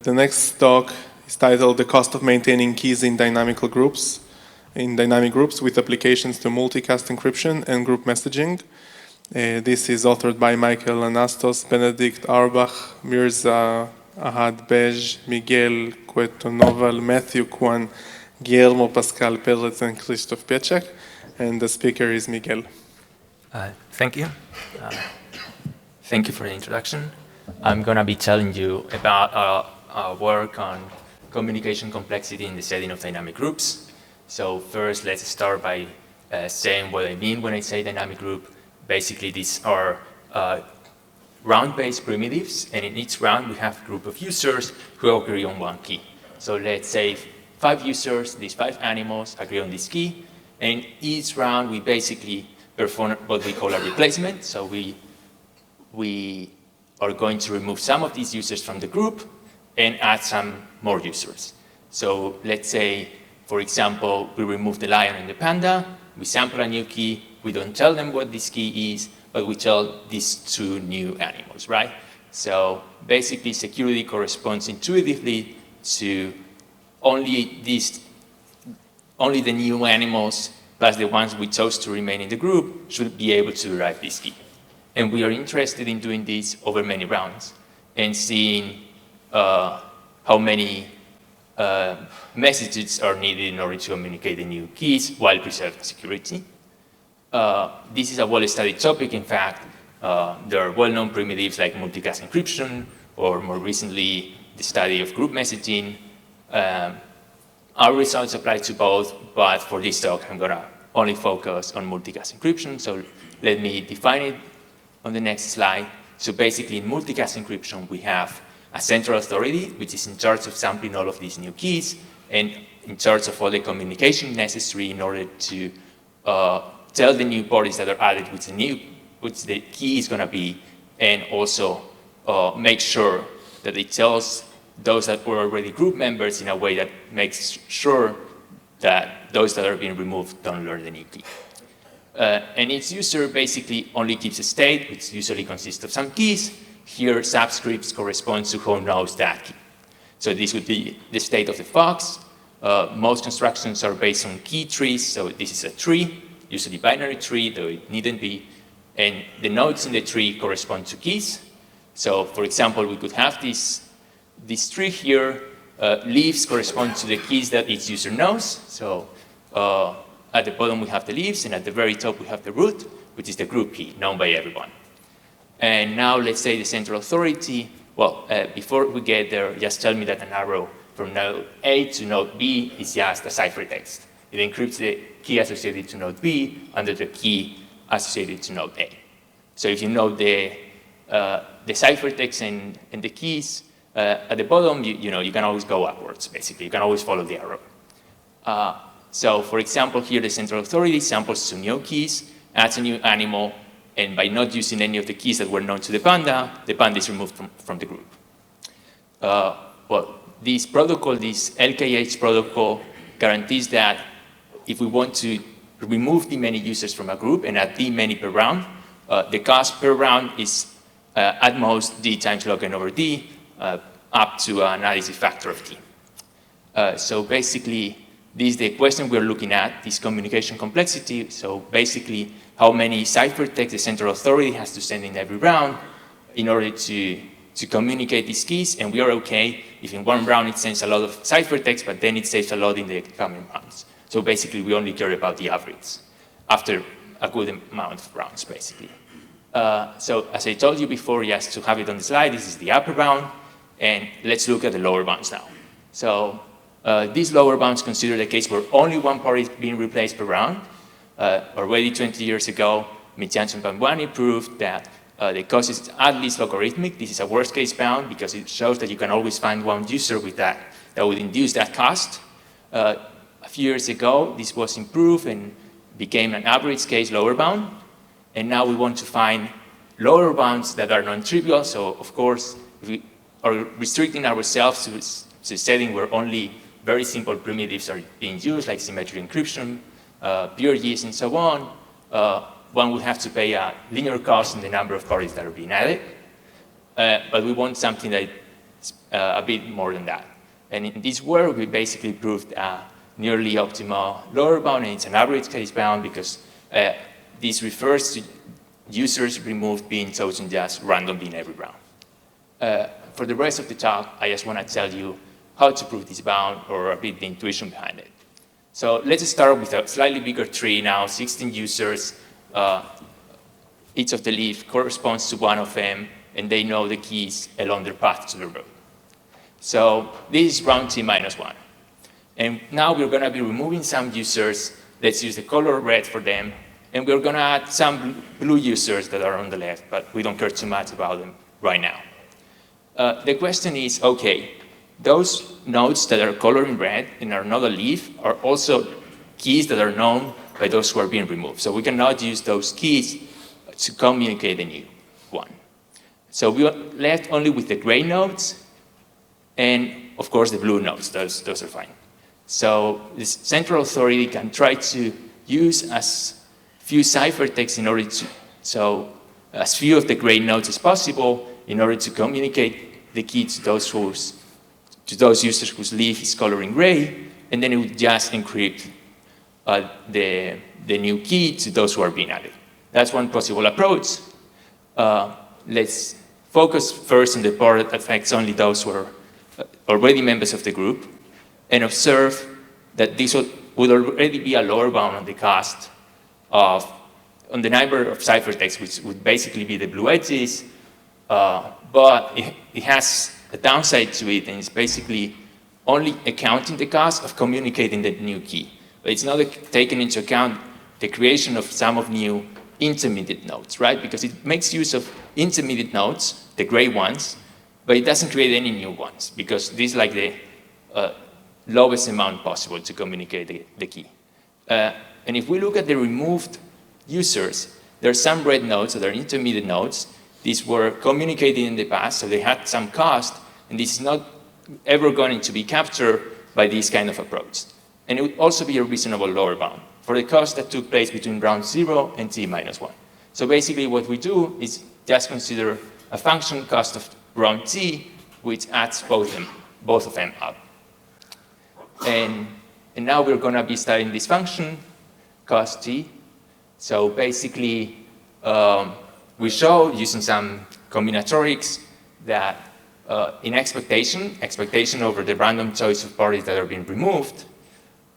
The next talk is titled The Cost of Maintaining Keys in Dynamic Groups with Applications to Multicast Encryption and Group Messaging. This is authored by Michael Anastos, Benedict Arbach, Mirza Ahad Bej, Miguel Cueto Noval, Matthew Kwan, Guillermo Pascal Perez, and Christoph Pieczek. And the speaker is Miguel. Thank you. Thank you for the introduction. I'm going to be telling you about our work on communication complexity in the setting of dynamic groups. So first, let's start by saying what I mean when I say dynamic group. Basically, these are round-based primitives, and in each round, we have a group of users who agree on one key. So let's say 5 users, these 5 animals, agree on this key, and in each round, we basically perform what we call a replacement. So we are going to remove some of these users from the group and add some more users. So let's say, for example, we remove the lion and the panda, we sample a new key, we don't tell them what this key is, but we tell these 2 new animals, right? So basically, security corresponds intuitively to only the new animals plus the ones we chose to remain in the group should be able to derive this key. And we are interested in doing this over many rounds and seeing how many messages are needed in order to communicate the new keys while preserving security. This is a well-studied topic. In fact, there are well-known primitives like multicast encryption, or more recently, the study of group messaging. Our results apply to both, but for this talk, I'm going to only focus on multicast encryption. So let me define it on the next slide. So basically, in multicast encryption, we have a central authority, which is in charge of sampling all of these new keys and in charge of all the communication necessary in order to tell the new parties that are added which the key is going to be, and also make sure that it tells those that were already group members in a way that makes sure that those that are being removed don't learn the new key. And each user basically only keeps a state, which usually consists of some keys. Here, subscripts correspond to who knows that key. So this would be the state of the fox. Most constructions are based on key trees, so this is a tree, usually binary tree, though it needn't be. And the nodes in the tree correspond to keys. So for example, we could have this tree here. Leaves correspond to the keys that each user knows. So at the bottom, we have the leaves, and at the very top, we have the root, which is the group key known by everyone. And now let's say the central authority. Well, before we get there, just tell me that an arrow from node A to node B is just a ciphertext. It encrypts the key associated to node B under the key associated to node A. So if you know the ciphertext and the keys, at the bottom, you can always go upwards, basically. You can always follow the arrow. So for example, here the central authority samples 2 new keys, adds a new animal, and by not using any of the keys that were known to the panda is removed from the group. Well, this protocol, this LKH protocol, guarantees that if we want to remove the many users from a group and add the many per round, the cost per round is at most d times log n over d, up to an additive factor of t. So basically, this is the question we're looking at, this communication complexity. So basically, how many ciphertext the central authority has to send in every round in order to communicate these keys. And we are okay if in one round it sends a lot of ciphertext, but then it saves a lot in the coming rounds. So basically, we only care about the average after a good amount of rounds, basically. So as I told you before, just to have it on the slide, this is the upper bound. And let's look at the lower bounds now. So these lower bounds consider the case where only one party is being replaced per round. Already 20 years ago, Mitjans and Bambwani proved that the cost is at least logarithmic. This is a worst case bound because it shows that you can always find one user with that would induce that cost. A few years ago, this was improved and became an average case lower bound. And now we want to find lower bounds that are non-trivial. So of course, we are restricting ourselves to a setting where only very simple primitives are being used, like symmetric encryption, PRGs, and so on. One would have to pay a linear cost in the number of parties that are being added. But we want something that a bit more than that. And in this work, we basically proved a nearly optimal lower bound, and it's an average case bound because this refers to users removed being chosen just randomly in every round. For the rest of the talk, I just want to tell you how to prove this bound or a bit the intuition behind it. So let's start with a slightly bigger tree now, 16 users. Each of the leaves corresponds to one of them, and they know the keys along their path to the road. So this is round T minus 1. And now we're going to be removing some users. Let's use the color red for them. And we're going to add some blue users that are on the left, but we don't care too much about them right now. The question is, OK, those nodes that are colored in red and are not a leaf are also keys that are known by those who are being removed. So we cannot use those keys to communicate the new one. So we are left only with the gray nodes and, of course, the blue nodes. Those are fine. So this central authority can try to use as few ciphertexts in order to, so as few of the gray nodes as possible in order to communicate the key to those users whose leaf is coloring gray, and then it would just encrypt the new key to those who are being added. That's one possible approach. Let's focus first on the part that affects only those who are already members of the group, and observe that this would already be a lower bound on the cost on the number of ciphertexts, which would basically be the blue edges, but it has a downside to it, and it's basically only accounting the cost of communicating the new key. But it's not taking into account the creation of some of new intermediate nodes, right? Because it makes use of intermediate nodes, the gray ones, but it doesn't create any new ones, because this is like the lowest amount possible to communicate the key. And if we look at the removed users, there are some red nodes that are intermediate nodes. These were communicated in the past, so they had some cost, and this is not ever going to be captured by this kind of approach. And it would also be a reasonable lower bound for the cost that took place between round 0 and T minus 1. So basically what we do is just consider a function cost of round T, which adds both of them up. And now we're going to be studying this function, cost T. So basically, we show, using some combinatorics, that in expectation over the random choice of parties that are being removed,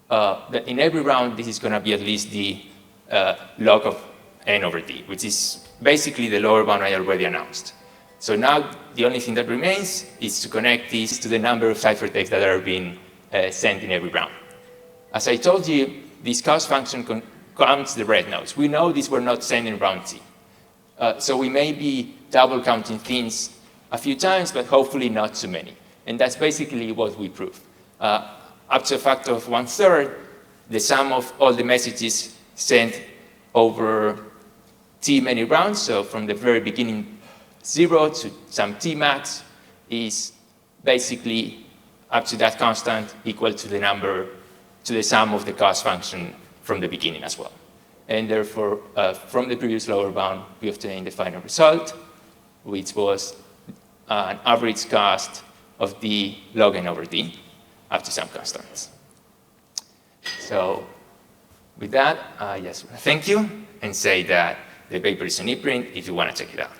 that in every round, this is going to be at least the log of n over d, which is basically the lower bound I already announced. So now the only thing that remains is to connect this to the number of ciphertexts that are being sent in every round. As I told you, this cost function counts the red nodes. We know these were not sent in round T. So we may be double counting things a few times, but hopefully not too many. And that's basically what we prove. Up to a factor of 1/3, the sum of all the messages sent over T many rounds, so from the very beginning 0 to some T max, is basically up to that constant equal to the sum of the cost function from the beginning as well. And therefore, from the previous lower bound, we obtained the final result, which was an average cost of d log n over d up to some constants. So with that, I just want to thank you and say that the paper is on ePrint if you want to check it out.